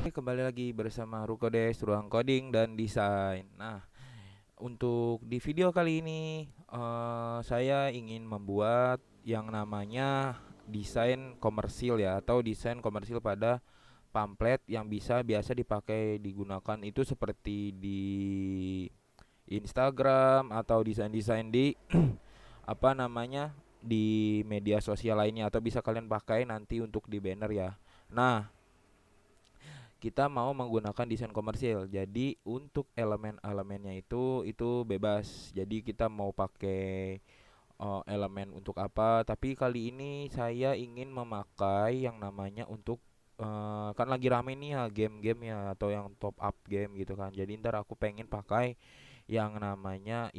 Kembali lagi bersama Rukodes, Ruang Coding dan Desain. Nah, untuk di video kali ini saya ingin membuat yang namanya desain komersil ya, atau desain komersil pada pamflet yang biasa dipakai digunakan itu seperti di Instagram atau desain-desain di apa namanya di media sosial lainnya, atau bisa kalian pakai nanti untuk di banner ya. Nah, kita mau menggunakan desain komersil. Jadi untuk elemen-elemennya itu bebas. Jadi kita mau pakai elemen untuk apa? Tapi kali ini saya ingin memakai yang namanya untuk kan lagi rame nih ya game-game ya, atau yang top up game gitu kan. Jadi ntar aku pengen pakai yang namanya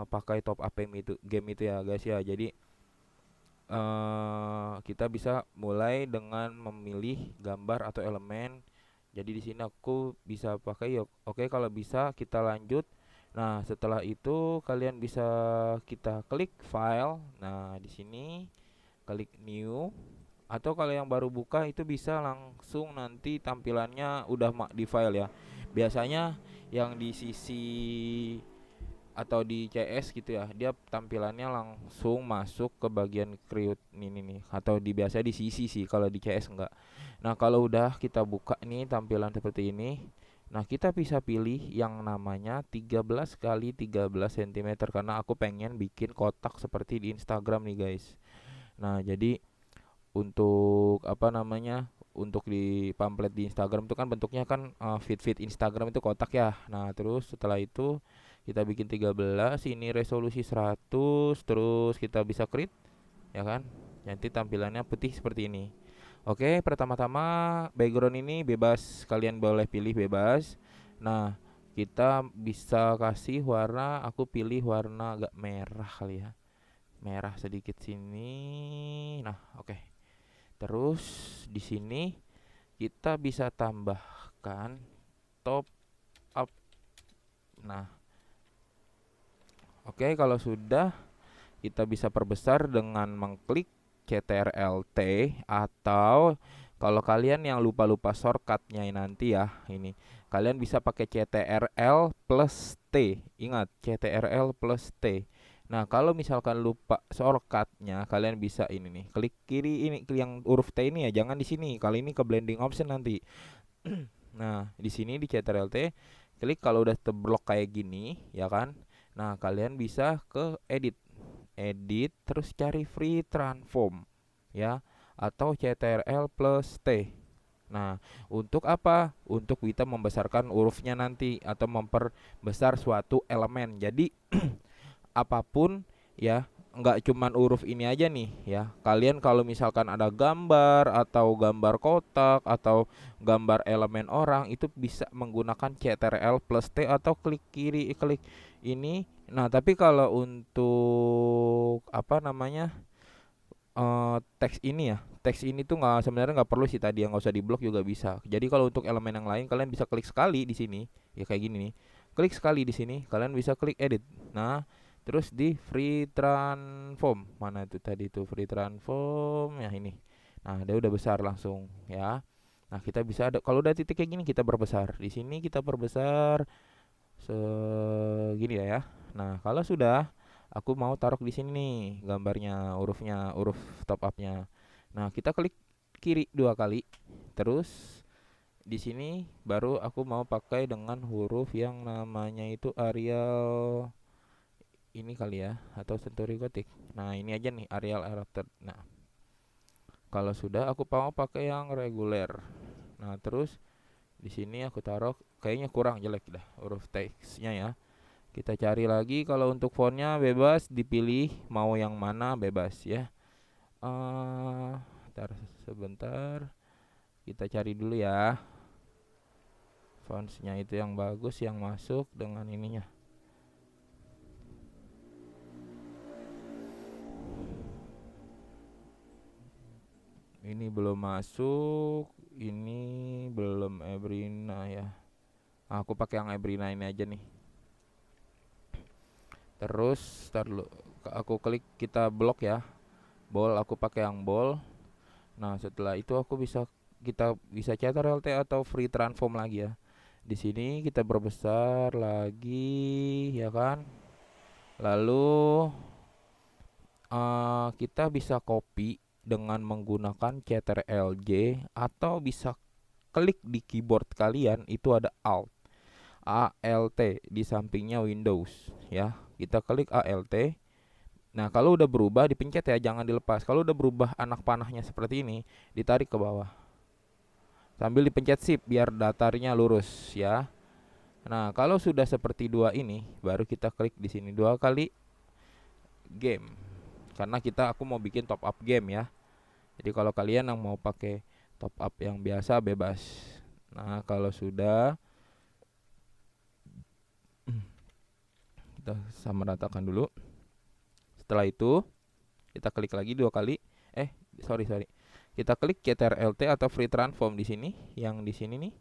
pakai top up game itu ya guys ya. Jadi kita bisa mulai dengan memilih gambar atau elemen. Jadi di sini aku bisa pakai yuk. Oke, kalau bisa kita lanjut. Nah, setelah itu kalian bisa kita klik file. Nah, di sini klik new, atau kalau yang baru buka itu bisa langsung nanti tampilannya udah di file ya. Biasanya yang di sisi atau di CS gitu ya, dia tampilannya langsung masuk ke bagian create ini nih, atau biasa di sisi sih kalau di CS enggak. Nah, kalau udah kita buka nih tampilan seperti ini, nah kita bisa pilih yang namanya 13 kali 13 cm karena aku pengen bikin kotak seperti di Instagram nih guys. Nah, jadi untuk untuk di pamflet di Instagram itu kan bentuknya kan feed Instagram itu kotak ya. Nah, terus setelah itu kita bikin 13, ini resolusi 100, terus kita bisa create ya kan. Nanti tampilannya putih seperti ini. Oke, pertama-tama background ini bebas, kalian boleh pilih bebas. Nah, kita bisa kasih warna, aku pilih warna agak merah kali ya. Merah sedikit sini. Nah, oke. Terus di sini kita bisa tambahkan top up. Nah, oke, kalau sudah kita bisa perbesar dengan mengklik CTRL-T, atau kalau kalian yang lupa-lupa shortcutnya nanti ya, ini kalian bisa pakai CTRL plus T. Ingat, CTRL plus T. Nah, kalau misalkan lupa shortcutnya, kalian bisa ini nih, klik kiri ini, klik yang huruf T ini ya, jangan di sini. Kali ini ke blending option nanti. Nah, di sini di CTRL T, klik kalau udah terblok kayak gini, ya kan? Nah, kalian bisa ke edit, terus cari free transform, ya, atau CTRL plus T. Nah, untuk apa? Untuk kita membesarkan hurufnya nanti atau memperbesar suatu elemen. Jadi apapun ya, nggak cuman huruf ini aja nih ya. Kalian kalau misalkan ada gambar atau gambar kotak atau gambar elemen orang, itu bisa menggunakan CTRL plus T atau klik kiri, klik ini. Nah, tapi kalau untuk teks ini ya, teks ini tuh nggak, sebenarnya nggak perlu sih tadi, yang nggak usah diblok juga bisa. Jadi kalau untuk elemen yang lain kalian bisa klik sekali di sini ya, kayak gini nih, klik sekali di sini, kalian bisa klik edit. Nah, terus di free transform, mana itu tadi tuh free transform ya, ini. Nah, dia udah besar langsung ya. Nah, kita bisa ada, kalau udah titik kayak gini kita perbesar. Di sini kita perbesar segini ya. Nah, kalau sudah, aku mau taruh di sini nih gambarnya, hurufnya, huruf top upnya. Nah, kita klik kiri dua kali. Terus di sini baru aku mau pakai dengan huruf yang namanya itu Arial ini kali ya, atau Century Gothic. Nah, ini aja nih Arial Erupted. Nah, kalau sudah aku mau pakai yang reguler. Nah, terus di sini aku taruh, kayaknya kurang jelek dah huruf teksnya ya. Kita cari lagi, kalau untuk fontnya bebas dipilih mau yang mana, bebas ya. Ntar sebentar, kita cari dulu ya fontsnya itu yang bagus, yang masuk dengan ininya. Ini belum masuk, ini belum Ebrina ya. Aku pakai yang Ebrina ini aja nih. Terus ntar dulu, aku klik, kita blok ya, bold, aku pakai yang bold. Nah, setelah itu aku bisa kita bisa CTRL-T atau free transform lagi ya. Di sini kita perbesar lagi ya kan. Lalu kita bisa copy dengan menggunakan CTRL-J atau bisa klik di keyboard kalian itu ada Alt di sampingnya Windows ya. Kita klik Alt. Nah, kalau udah berubah dipencet ya, jangan dilepas. Kalau udah berubah anak panahnya seperti ini, ditarik ke bawah. Sambil dipencet shift biar datarnya lurus ya. Nah, kalau sudah seperti dua ini, baru kita klik di sini 2 kali game. Karena aku mau bikin top up game ya. Jadi kalau kalian yang mau pakai top up yang biasa bebas. Nah, kalau sudah kita sama ratakan dulu. Setelah itu kita klik lagi 2 kali. Sorry. Kita klik CTRL-T atau free transform di sini, yang di sini nih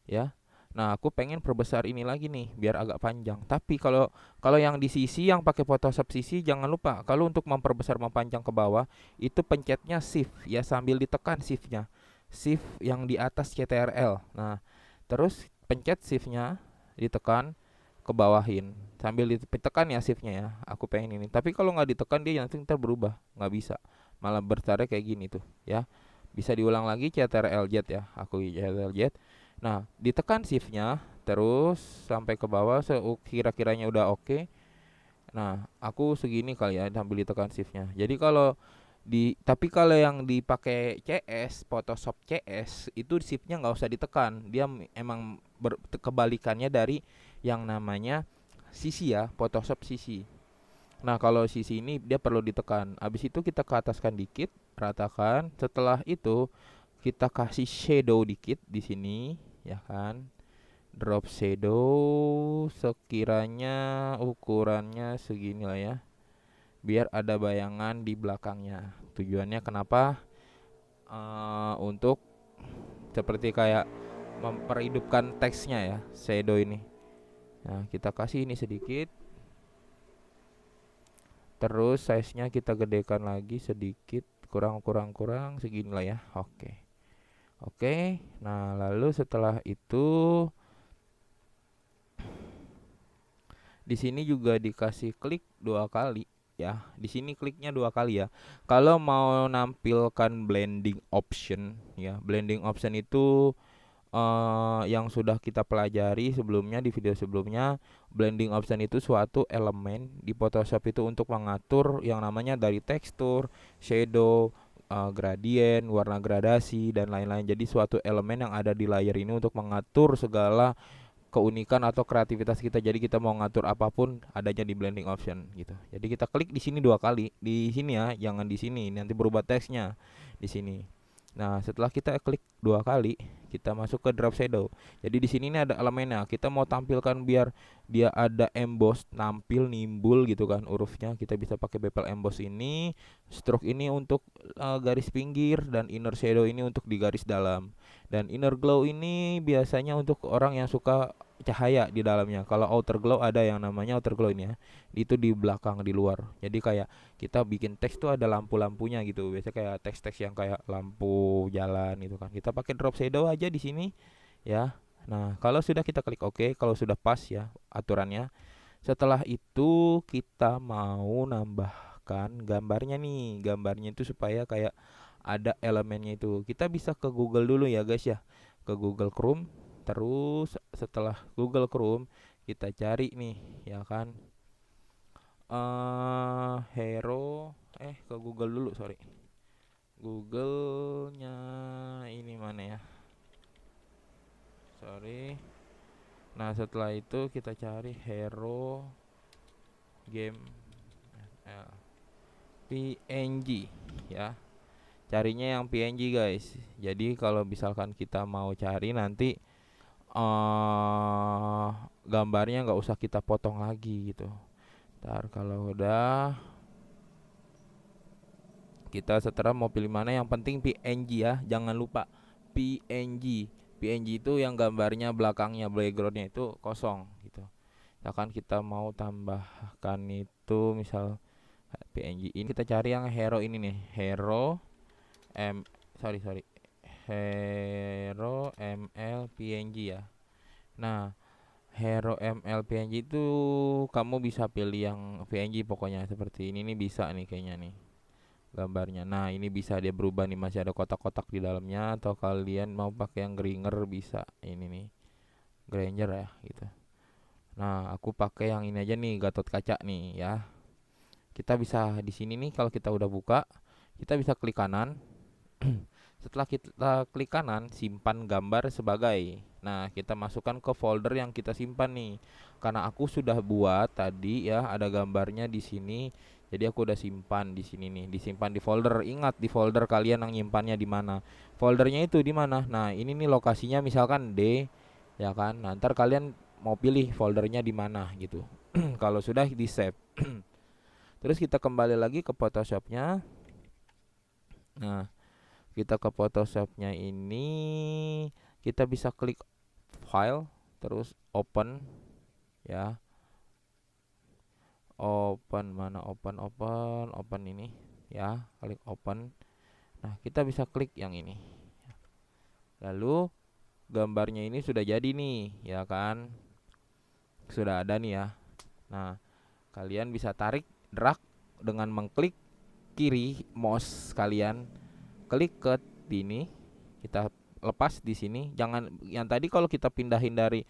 ya. Nah, aku pengen perbesar ini lagi nih biar agak panjang. Tapi kalau yang di sisi yang pakai Photoshop sisi, jangan lupa kalau untuk memperbesar mempanjang ke bawah itu pencetnya shift ya, sambil ditekan shiftnya. Shift yang di atas CTRL. Nah, terus pencet shiftnya ditekan ke bawahin sambil ditekan ya shiftnya ya. Aku pengen ini. Tapi kalau nggak ditekan dia nanti ntar berubah, nggak bisa. Malah bertarik kayak gini tuh ya. Bisa diulang lagi CTRL-Z ya. Aku CTRL-Z. Nah, ditekan shiftnya terus sampai ke bawah kira-kiranya udah oke. Nah, aku segini kali ya sambil ditekan shiftnya. Jadi tapi kalau yang dipakai CS, Photoshop CS itu shiftnya nggak usah ditekan. Dia emang kebalikannya dari yang namanya sisi ya, Photoshop sisi. Nah, kalau sisi ini dia perlu ditekan. Habis itu kita ke ataskan dikit, ratakan. Setelah itu kita kasih shadow dikit di sini, ya kan? Drop shadow sekiranya ukurannya segini lah ya. Biar ada bayangan di belakangnya. Tujuannya kenapa? Untuk seperti kayak memperhidupkan teksnya ya, shadow ini. Nah, kita kasih ini sedikit. Terus size-nya kita gedekan lagi sedikit, kurang segini lah ya. Oke. Nah, lalu setelah itu di sini juga dikasih klik 2 kali ya. Di sini kliknya 2 kali ya. Kalau mau nampilkan blending option ya. Blending option itu yang sudah kita pelajari sebelumnya di video sebelumnya. Blending option itu suatu elemen di Photoshop itu untuk mengatur yang namanya dari tekstur, shadow, gradien, warna gradasi dan lain-lain. Jadi suatu elemen yang ada di layer ini untuk mengatur segala keunikan atau kreativitas kita. Jadi kita mau ngatur apapun adanya di blending option gitu. Jadi kita klik di sini 2 kali. Di sini ya, jangan di sini. Nanti berubah teksnya di sini. Nah, setelah kita klik 2 kali, kita masuk ke drop shadow. Jadi di sini ini ada elemennya. Kita mau tampilkan biar dia ada emboss, nampil nimbul gitu kan hurufnya. Kita bisa pakai bevel emboss ini. Stroke ini untuk garis pinggir dan inner shadow ini untuk di garis dalam. Dan inner glow ini biasanya untuk orang yang suka cahaya di dalamnya. Kalau outer glow ada yang namanya outer glow ini ya. Itu di belakang di luar. Jadi kayak kita bikin teks tuh ada lampu-lampunya gitu. Biasanya kayak teks-teks yang kayak lampu jalan gitu kan. Kita pakai drop shadow aja di sini ya. Nah, kalau sudah kita klik OK, kalau sudah pas ya aturannya. Setelah itu kita mau nambahkan gambarnya nih. Gambarnya itu supaya kayak ada elemennya itu. Kita bisa ke Google dulu ya guys ya. Ke Google Chrome. Terus setelah Google Chrome kita cari nih ya kan. Hero ke Google dulu, sorry. Google-nya ini mana ya? Sorry. Nah, setelah itu kita cari hero game PNG ya. Carinya yang PNG guys. Jadi kalau misalkan kita mau cari nanti gambarnya nggak usah kita potong lagi gitu. Ntar kalau udah kita setelah mau pilih mana, yang penting PNG ya, jangan lupa PNG. PNG itu yang gambarnya belakangnya backgroundnya itu kosong gitu. Misalkan kita mau tambahkan itu misal PNG ini, kita cari yang hero ini nih, hero sorry Hero ML PNG ya. Nah, Hero ML PNG itu kamu bisa pilih yang PNG pokoknya seperti ini nih, bisa nih kayaknya nih gambarnya. Nah, ini bisa dia berubah nih, masih ada kotak-kotak di dalamnya, atau kalian mau pakai yang Gringer bisa. Ini nih, Granger ya gitu. Nah, aku pakai yang ini aja nih, Gatot Kaca nih ya. Kita bisa di sini nih, kalau kita udah buka, kita bisa klik kanan. Setelah kita klik kanan, simpan gambar sebagai. Nah, kita masukkan ke folder yang kita simpan nih. Karena aku sudah buat tadi ya, ada gambarnya di sini. Jadi aku udah simpan di sini nih, disimpan di folder. Ingat, di folder kalian yang nyimpannya di mana. Foldernya itu di mana? Nah, ini nih lokasinya misalkan D, ya kan. Nah, ntar kalian mau pilih foldernya di mana gitu. Kalau sudah di save. Terus kita kembali lagi ke Photoshopnya. Nah, kita ke Photoshopnya ini, kita bisa klik file, terus open ya. Open mana, open ini ya, klik open. Nah, kita bisa klik yang ini. Lalu gambarnya ini sudah jadi nih, ya kan? Sudah ada nih ya. Nah, kalian bisa tarik, drag dengan mengklik kiri mouse kalian, klik ke sini, kita lepas di sini. Jangan yang tadi, kalau kita pindahin dari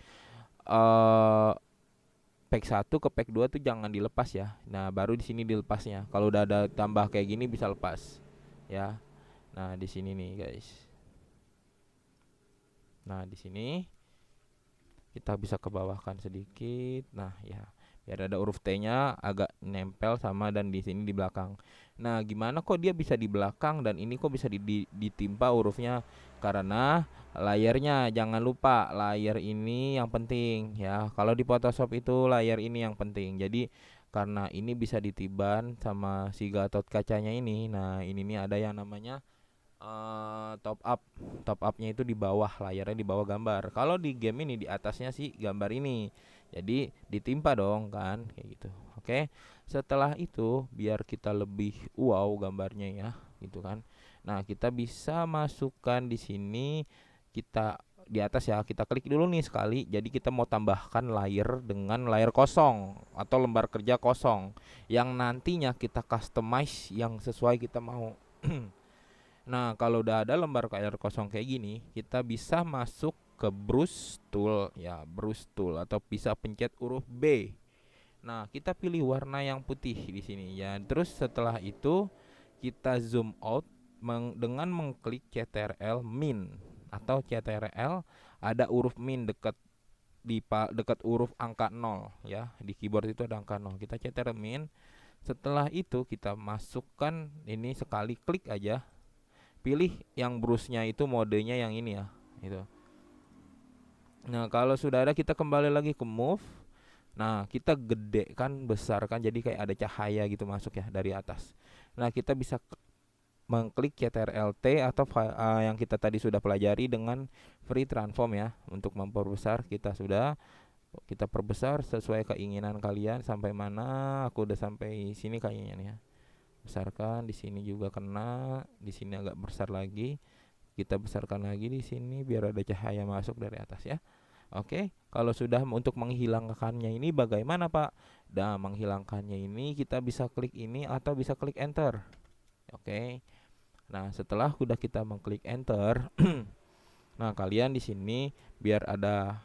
pack 1 ke pack 2 tuh jangan dilepas ya. Nah, baru di sini dilepasnya. Kalau udah ada tambah kayak gini bisa lepas ya. Nah, di sini nih, guys. Nah, di sini kita bisa ke bawahkan sedikit. Nah, ya, biar ada huruf T-nya agak nempel sama, dan di sini di belakang. Nah, gimana kok dia bisa di belakang dan ini kok bisa ditimpa hurufnya? Karena layarnya, jangan lupa layar ini yang penting ya. Kalau di Photoshop itu layar ini yang penting. Jadi karena ini bisa ditiban sama si Gatot Kacanya ini. Nah, ini nih ada yang namanya top upnya itu di bawah, layarnya di bawah gambar. Kalau di game ini di atasnya sih gambar ini, jadi ditimpa dong kan, kayak gitu. Oke, setelah itu biar kita lebih wow gambarnya ya gitu kan. Nah, kita bisa masukkan di sini, kita di atas ya, kita klik dulu nih sekali. Jadi kita mau tambahkan layer dengan layer kosong atau lembar kerja kosong yang nantinya kita customize yang sesuai kita mau. Nah, kalau udah ada lembar layar kosong kayak gini, kita bisa masuk ke brush tool ya, brush tool, atau bisa pencet huruf B. Nah, kita pilih warna yang putih di sini ya. Terus setelah itu kita zoom out dengan mengklik CTRL min, atau CTRL ada huruf min dekat dekat huruf angka 0 ya. Di keyboard itu ada angka 0. Kita CTRL min. Setelah itu kita masukkan ini, sekali klik aja. Pilih yang brushnya itu modenya yang ini ya, itu. Nah, kalau sudah ada, kita kembali lagi ke move. Nah, kita gedekan, besarkan, jadi kayak ada cahaya gitu masuk ya dari atas. Nah, kita bisa mengklik CTRL T, atau yang kita tadi sudah pelajari dengan free transform ya, untuk memperbesar. Kita perbesar sesuai keinginan kalian. Sampai mana? Aku udah sampai sini kayaknya nih ya. Besarkan, di sini juga kena, di sini agak besar lagi. Kita besarkan lagi di sini biar ada cahaya masuk dari atas ya. Oke, kalau sudah, untuk menghilangkannya ini bagaimana, Pak? Nah, menghilangkannya ini kita bisa klik ini atau bisa klik enter. Oke. Nah, setelah sudah kita mengklik enter, nah kalian di sini biar ada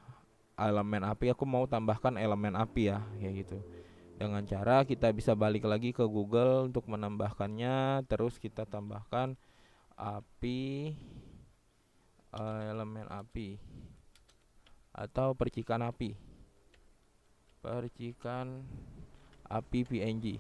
elemen api, aku mau tambahkan elemen api ya, kayak gitu. Dengan cara kita bisa balik lagi ke Google untuk menambahkannya, terus kita tambahkan api, elemen api atau percikan api PNG.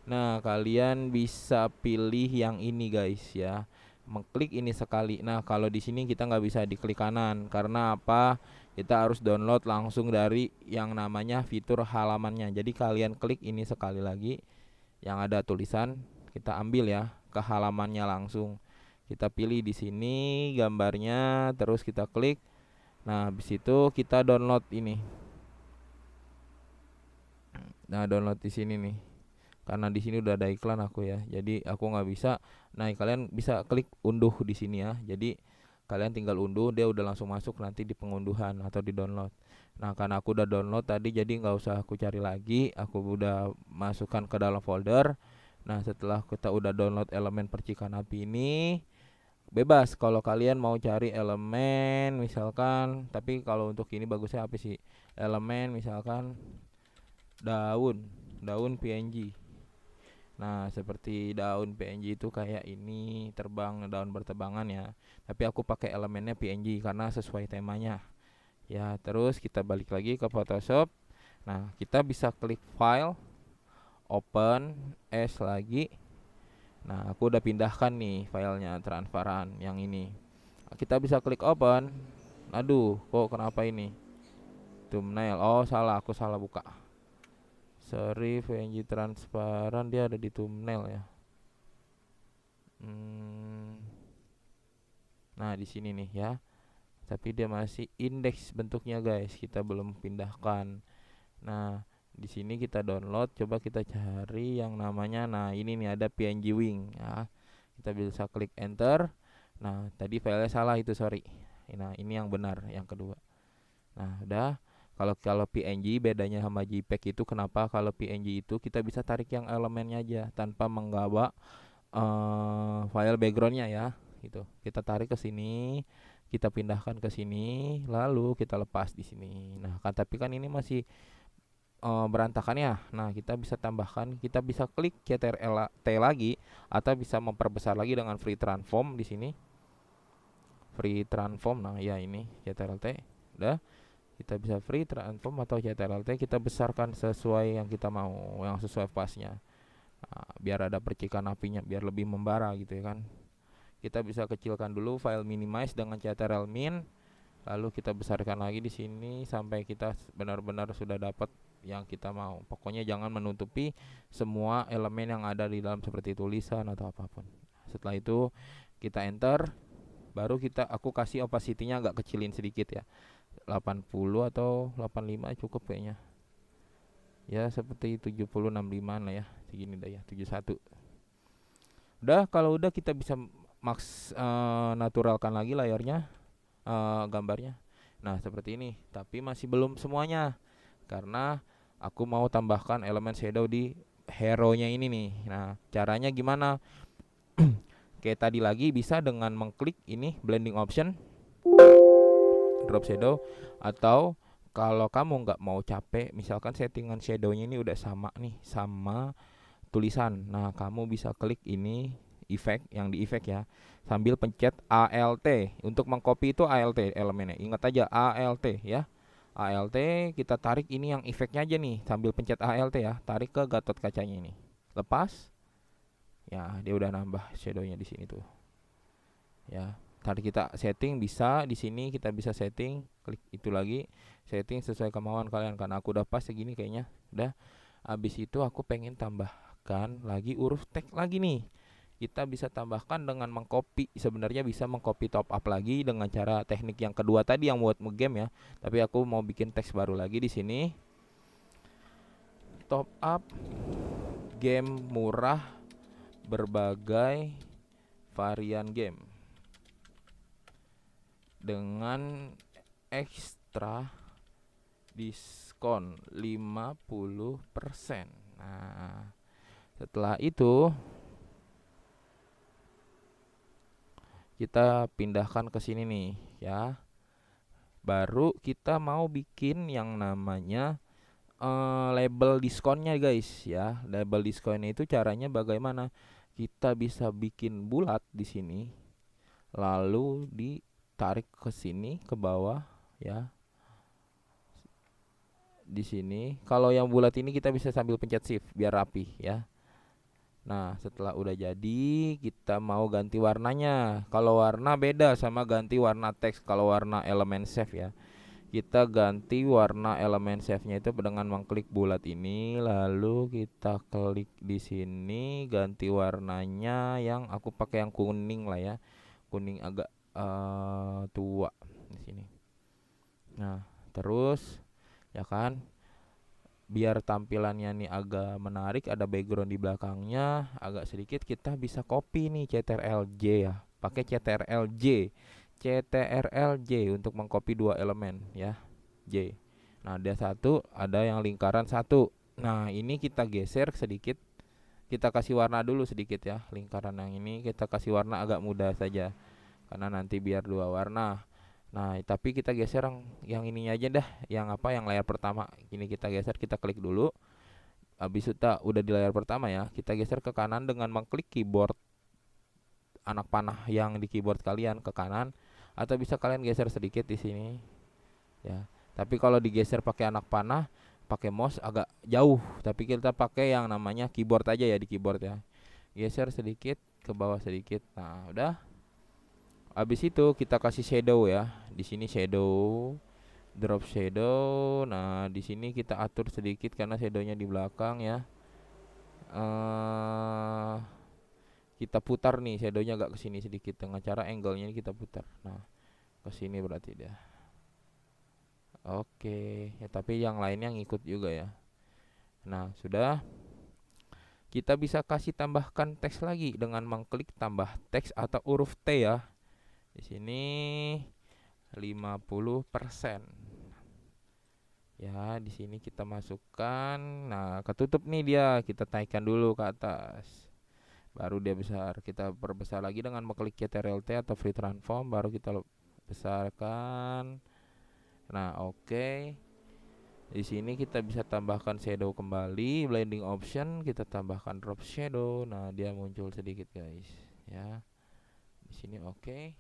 Nah, kalian bisa pilih yang ini guys ya, mengklik ini sekali. Nah, kalau di sini kita nggak bisa diklik kanan, karena apa? Kita harus download langsung dari yang namanya fitur halamannya. Jadi kalian klik ini sekali lagi, yang ada tulisan, kita ambil ya ke halamannya langsung. Kita pilih di sini gambarnya, terus kita klik. Nah, habis itu kita download ini. Nah, download di sini nih. Karena di sini udah ada iklan aku ya, jadi aku nggak bisa. Nah, kalian bisa klik unduh di sini ya. Jadi kalian tinggal unduh, dia udah langsung masuk nanti di pengunduhan atau di download. Nah karena aku udah download tadi, jadi nggak usah aku cari lagi, aku udah masukkan ke dalam folder. Nah setelah kita udah download elemen percikan api ini, bebas kalau kalian mau cari elemen misalkan, tapi kalau untuk ini bagusnya apa sih, elemen misalkan daun daun PNG. Nah seperti daun PNG itu kayak ini, terbang, daun bertebangan ya, tapi aku pakai elemennya PNG karena sesuai temanya ya. Terus kita balik lagi ke Photoshop. Nah kita bisa klik file, open as lagi. Nah aku udah pindahkan nih filenya transparan yang ini. Kita bisa klik open. Aduh kok kenapa ini thumbnail, oh salah, aku salah buka, sorry. PNG transparan dia ada di thumbnail ya. Nah di sini nih ya, tapi dia masih indeks bentuknya guys, kita belum pindahkan. Nah di sini kita download, coba kita cari yang namanya, nah ini nih ada PNG Wing ya, kita bisa klik enter. Nah tadi filenya salah itu, sorry. Nah ini yang benar, yang kedua. Nah udah, kalau PNG bedanya sama JPEG itu kenapa, kalau PNG itu kita bisa tarik yang elemennya aja tanpa menggawa file backgroundnya ya gitu. Kita tarik ke sini, kita pindahkan ke sini, lalu kita lepas di sini. Nah kan tapi kan ini masih berantakan ya. Nah kita bisa tambahkan, kita bisa klik Ctrl T lagi, atau bisa memperbesar lagi dengan free transform di sini, free transform. Nah ya ini Ctrl T, udah. Kita bisa free transform atau Ctrl T, kita besarkan sesuai yang kita mau, yang sesuai pasnya. Nah, biar ada percikan apinya, biar lebih membara gitu ya kan. Kita bisa kecilkan dulu file minimize dengan Ctrl min, lalu kita besarkan lagi di sini sampai kita benar-benar sudah dapat yang kita mau. Pokoknya jangan menutupi semua elemen yang ada di dalam seperti tulisan atau apapun. Setelah itu kita enter, baru aku kasih opacity-nya agak kecilin sedikit ya, 80 atau 85 cukup kayaknya ya, seperti 70 65 lah ya, segini dah ya, 71. Udah, kalau udah kita bisa naturalkan lagi layarnya, gambarnya. Nah seperti ini, tapi masih belum semuanya karena aku mau tambahkan elemen shadow di hero nya ini nih. Nah caranya gimana? Kayak tadi lagi, bisa dengan mengklik ini blending option, drop shadow, atau kalau kamu nggak mau capek, misalkan settingan shadownya ini udah sama nih sama tulisan, nah kamu bisa klik ini efek, yang di efek ya, sambil pencet ALT. Untuk mengcopy itu ALT elemennya, ingat aja ALT ya. ALT, kita tarik ini yang efeknya aja nih, sambil pencet ALT ya, tarik ke gatot kacanya ini, lepas ya, dia udah nambah shadownya di sini tuh ya. Tadi kita setting bisa di sini, kita bisa setting, klik itu lagi, setting sesuai kemauan kalian, karena aku udah pas segini kayaknya. Udah, habis itu aku pengen tambahkan lagi huruf teks lagi nih. Kita bisa tambahkan dengan mengcopy, sebenarnya bisa mengcopy top up lagi dengan cara teknik yang kedua tadi yang buat ngegame ya. Tapi aku mau bikin teks baru lagi di sini. Top up game murah berbagai varian game dengan ekstra diskon 50%. Nah, setelah itu kita pindahkan ke sini nih ya. Baru kita mau bikin yang namanya label diskonnya guys ya. Label diskonnya itu caranya bagaimana? Kita bisa bikin bulat di sini, lalu ditarik ke sini ke bawah ya. Di sini kalau yang bulat ini kita bisa sambil pencet shift biar rapi ya. Nah setelah udah jadi, kita mau ganti warnanya. Kalau warna beda sama ganti warna teks, kalau warna elemen shape ya. Kita ganti warna elemen shape-nya itu dengan mengklik bulat ini, lalu kita klik di sini, ganti warnanya yang aku pakai yang kuning lah ya, kuning agak tua di sini. Nah terus ya kan, biar tampilannya nih agak menarik, ada background di belakangnya agak sedikit, kita bisa copy nih Ctrl J ya, pakai Ctrl J, Ctrl J untuk mengcopy dua elemen ya, J. Nah, ada yang lingkaran satu. Nah, ini kita geser sedikit. Kita kasih warna dulu sedikit ya. Lingkaran yang ini kita kasih warna agak muda saja. Karena nanti biar dua warna. Nah, tapi kita geser yang ininya aja dah. Yang layar pertama. Ini kita geser, kita klik dulu. Habis itu udah di layar pertama ya. Kita geser ke kanan dengan mengklik keyboard anak panah yang di keyboard kalian ke kanan, atau bisa kalian geser sedikit di sini ya. Tapi kalau digeser pakai anak panah, pakai mouse agak jauh, tapi kita pakai yang namanya keyboard aja ya, di keyboard ya. Geser sedikit ke bawah sedikit. Nah, udah. Habis itu kita kasih shadow ya. Di sini shadow, drop shadow. Nah, di sini kita atur sedikit karena shadownya di belakang ya. Kita putar nih shadownya agak ke sini sedikit dengan cara angle-nya ini kita putar. Nah, ke sini berarti dia. Oke, ya tapi yang lainnya ngikut juga ya. Nah, sudah. Kita bisa kasih tambahkan teks lagi dengan mengklik tambah teks atau huruf T ya. Di sini 50%. Ya, di sini kita masukkan. Nah, ketutup nih dia. Kita naikkan dulu ke atas. Baru dia besar. Kita perbesar lagi dengan mengklik Ctrl T atau free transform, baru kita besarkan. Nah, oke. Di sini kita bisa tambahkan shadow kembali, blending option, kita tambahkan drop shadow. Nah, dia muncul sedikit guys ya. Di sini oke.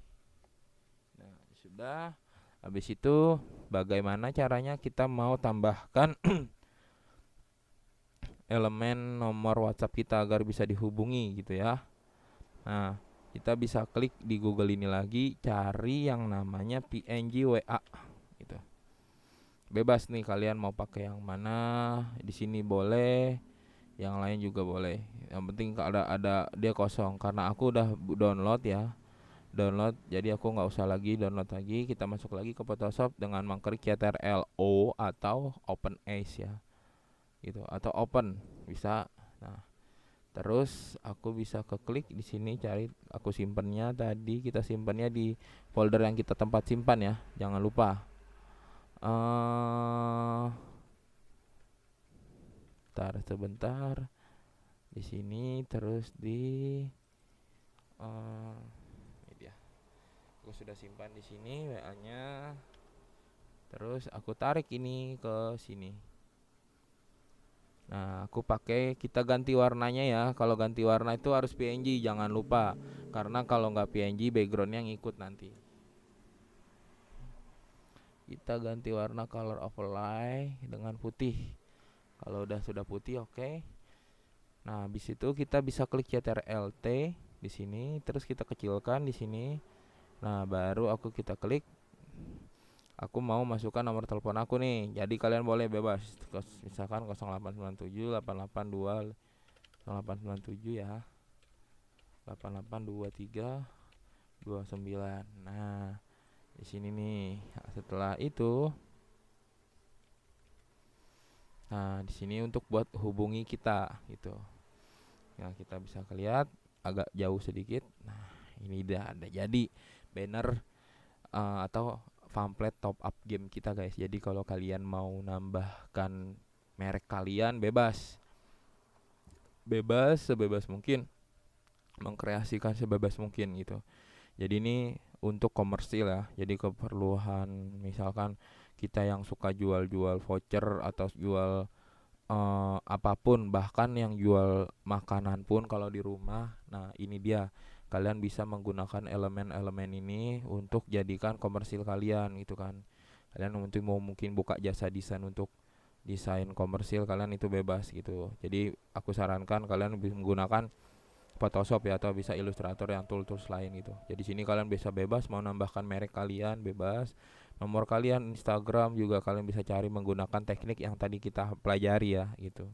Nah, sudah. Habis itu bagaimana caranya kita mau tambahkan elemen nomor WhatsApp kita agar bisa dihubungi gitu ya. Nah, kita bisa klik di Google ini lagi, cari yang namanya PNG WA gitu. Bebas nih kalian mau pakai yang mana, di sini boleh, yang lain juga boleh. Yang penting ada dia kosong, karena aku udah download ya. Download, jadi aku nggak usah lagi download lagi. Kita masuk lagi ke Photoshop dengan mengklik Ctrl O atau Open As ya. Gitu, atau open bisa. Nah, terus aku bisa ke klik di sini cari, aku simpennya tadi kita simpannya di folder yang kita tempat simpan ya. Jangan lupa. Sebentar. Di sini terus di ini dia. Aku sudah simpan di sini WA-nya. Terus aku tarik ini ke sini. Nah, kita ganti warnanya ya. Kalau ganti warna itu harus PNG, jangan lupa. Karena kalau nggak PNG backgroundnya ngikut nanti. Kita ganti warna color overlay dengan putih. Kalau sudah putih oke. Nah, habis itu kita bisa klik Ctrl T di sini, terus kita kecilkan di sini. Nah, baru kita klik. Aku mau masukkan nomor telepon aku nih. Jadi kalian boleh bebas. Misalkan 0897 882 0897 ya. 8823 29. Nah, di sini nih. Setelah itu, nah di sini untuk buat hubungi kita gitu. Ya, kita bisa lihat agak jauh sedikit. Nah, ini udah ada jadi banner atau pamflet top up game kita guys. Jadi kalau kalian mau nambahkan merek kalian bebas sebebas mungkin, mengkreasikan sebebas mungkin gitu. Jadi ini untuk komersil ya. Jadi keperluan misalkan kita yang suka jual-jual voucher atau jual apapun, bahkan yang jual makanan pun kalau di rumah. Nah, ini dia. Kalian bisa menggunakan elemen-elemen ini untuk jadikan komersil kalian gitu kan. Kalian mungkin buka jasa desain untuk desain komersil, kalian itu bebas gitu. Jadi aku sarankan kalian bisa menggunakan Photoshop ya, atau bisa Illustrator yang tools lain gitu. Jadi sini kalian bisa bebas mau nambahkan merek kalian bebas, nomor kalian, Instagram juga kalian bisa cari menggunakan teknik yang tadi kita pelajari ya gitu.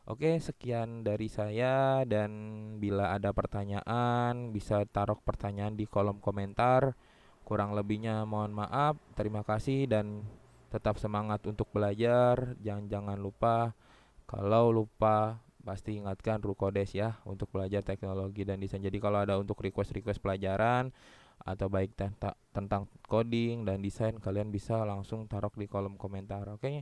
Oke, sekian dari saya, dan bila ada pertanyaan bisa taruh pertanyaan di kolom komentar. Kurang lebihnya mohon maaf. Terima kasih dan tetap semangat untuk belajar. Jangan lupa, kalau lupa pasti ingatkan Rukodes ya untuk belajar teknologi dan desain. Jadi kalau ada untuk request pelajaran atau baik tentang coding dan desain, kalian bisa langsung taruh di kolom komentar. Oke,